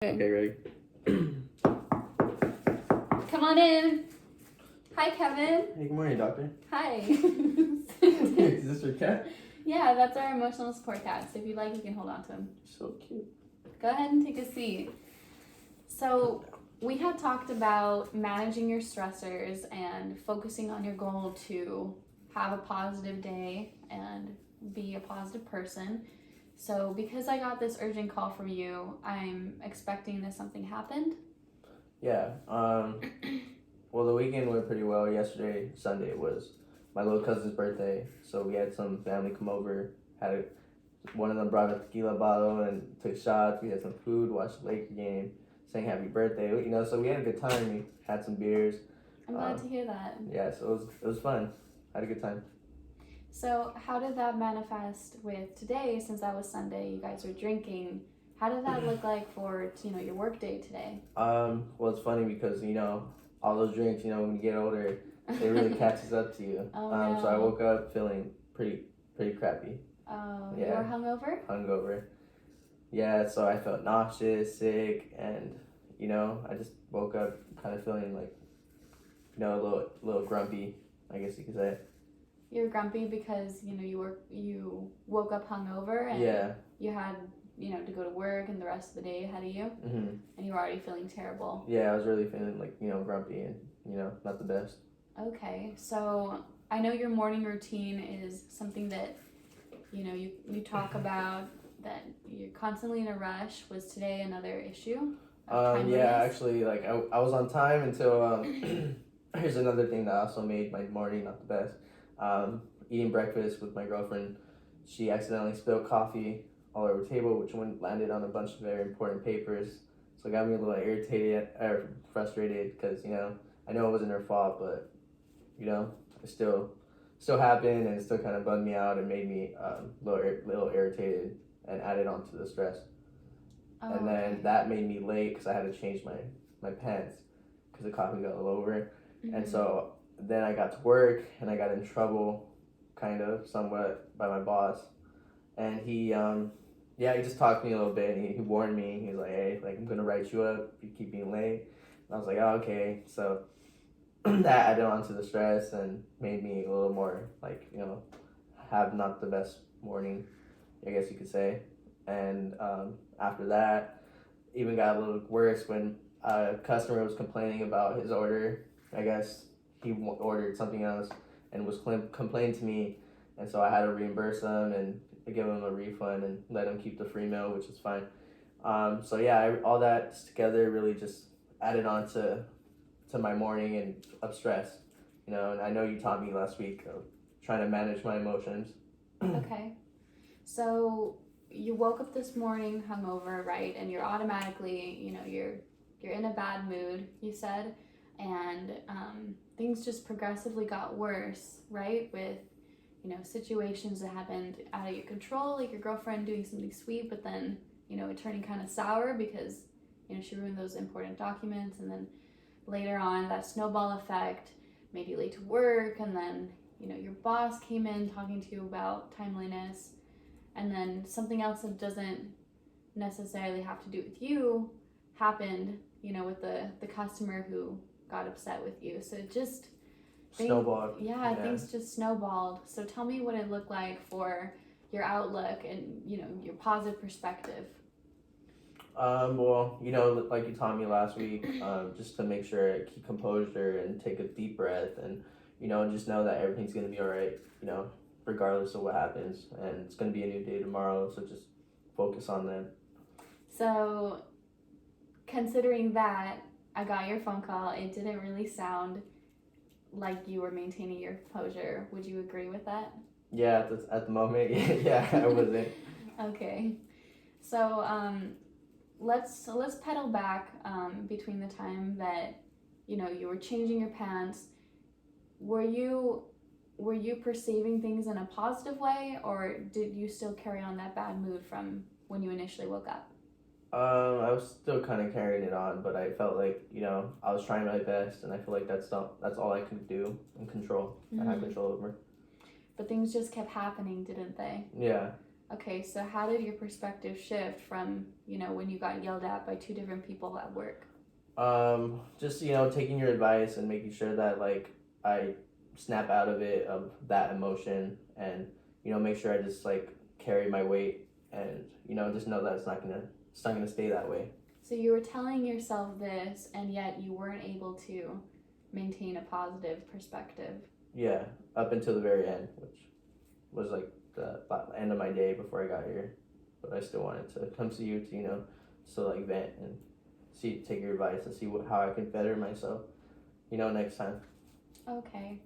Okay, ready? Come on in. Hi, Kevin. Hey, good morning, doctor. Hi. Is this your cat? Yeah, that's our emotional support cat. So if you'd like, you can hold on to him. So cute. Go ahead and take a seat. So we had talked about managing your stressors and focusing on your goal to have a positive day and be a positive person. So because I got this urgent call from you, I'm expecting that something happened. Yeah. Well, the weekend went pretty well. Yesterday, Sunday, was my little cousin's birthday, so we had some family come over. One of them brought a tequila bottle and took shots. We had some food, watched the Laker game, sang happy birthday. So we had a good time. We had some beers. I'm glad to hear that. Yeah, so it was fun. Had a good time. So how did that manifest with today, since that was Sunday, you guys were drinking? How did that look like for, your work day today? Well, it's funny because, all those drinks, when you get older, it really catches up to you. Oh, no. So I woke up feeling pretty crappy. Oh, Yeah. You were hungover? Hungover. Yeah, so I felt nauseous, sick, and, I just woke up kind of feeling like, a little grumpy, I guess you could say. You're grumpy because, you woke up hungover and Yeah. you had, to go to work and the rest of the day ahead of you, Mm-hmm. and you were already feeling terrible. Yeah, I was really feeling like, grumpy and, not the best. Okay, so I know your morning routine is something that, you talk about, that you're constantly in a rush. Was today another issue? Yeah, actually, like, I was on time until, here's another thing that also made my morning not the best. Eating breakfast with my girlfriend, she accidentally spilled coffee all over the table, which landed on a bunch of very important papers. So it got me a little irritated or frustrated because, I know it wasn't her fault, but, it still happened, and it still kind of bugged me out and made me a little irritated and added on to the stress. Oh, And then okay. that made me late because I had to change my pants because the coffee got all over it. Mm-hmm. And so then I got to work and I got in trouble, kind of, somewhat, by my boss. And he just talked to me a little bit, and he warned me. He was like, hey, like, I'm going to write you up if you keep being late. And I was like, oh, okay. So that added on to the stress and made me a little more, like, have not the best morning, I guess you could say. And after that, even got a little worse when a customer was complaining about his order. I guess he ordered something else and was complaining to me, and so I had to reimburse him and give him a refund and let him keep the free meal, which is fine. So yeah, all that together really just added on to my morning and of stress. And I know you taught me last week of trying to manage my emotions. Okay, so you woke up this morning hungover, right? And you're automatically, you're in a bad mood, you said, and things just progressively got worse, right? With, situations that happened out of your control, like your girlfriend doing something sweet, but then, it turning kind of sour because, she ruined those important documents, and then later on, that snowball effect made you late to work, and then, your boss came in talking to you about timeliness, and then something else that doesn't necessarily have to do with you happened, with the customer who got upset with you. So it just Snowballed. Yeah, things just snowballed. So tell me what it looked like for your outlook and, your positive perspective. Well, like you taught me last week, just to make sure I keep composure and take a deep breath and, just know that everything's going to be all right, regardless of what happens. And it's going to be a new day tomorrow, so just focus on that. So considering that, I got your phone call. It didn't really sound like you were maintaining your composure. Would you agree with that? Yeah, at the moment, yeah, I wasn't. Okay. So, let's pedal back between the time that you were changing your pants. Were you perceiving things in a positive way, or did you still carry on that bad mood from when you initially woke up? I was still kind of carrying it on, but I felt like I was trying my best, and I feel like that's all I can do and control. Mm-hmm. I have control over. But things just kept happening, didn't they? Yeah. Okay, so how did your perspective shift from, when you got yelled at by two different people at work? Just, taking your advice and making sure that, like, I snap out of it, of that emotion, and, make sure I just, like, carry my weight and, just know that it's not gonna stay that way. So you were telling yourself this, and yet you weren't able to maintain a positive perspective. Yeah, up until the very end, which was, like, the end of my day before I got here. But I still wanted to come see you to, like, vent and take your advice and see how I can better myself, next time. Okay.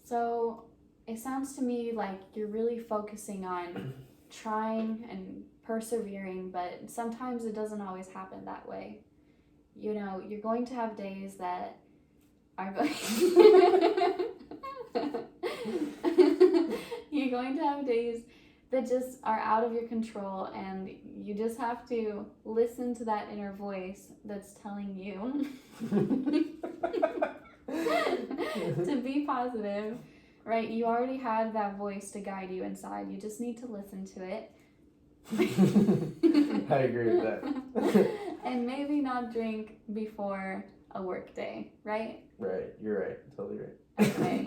So it sounds to me like you're really focusing on trying and persevering, but sometimes it doesn't always happen that way. You're going to have days that are going you're going to have days that just are out of your control, and you just have to listen to that inner voice that's telling you to be positive, right? You already had that voice to guide you inside. You just need to listen to it. I agree with that. And maybe not drink before a work day, right? Right, you're right, totally right. Okay.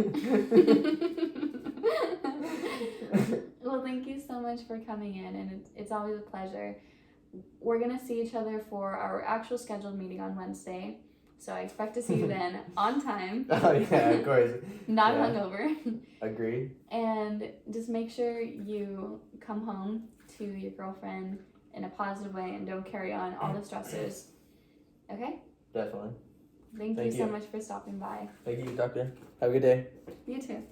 Well, thank you so much for coming in, and it's always a pleasure. We're gonna see each other for our actual scheduled meeting on Wednesday, so I expect to see you then on time. Oh yeah, of course. Not hungover. Agreed. And just make sure you come home to your girlfriend in a positive way and don't carry on all the stressors. Okay? Definitely. Thank you so much for stopping by. Thank you, doctor. Have a good day. You too.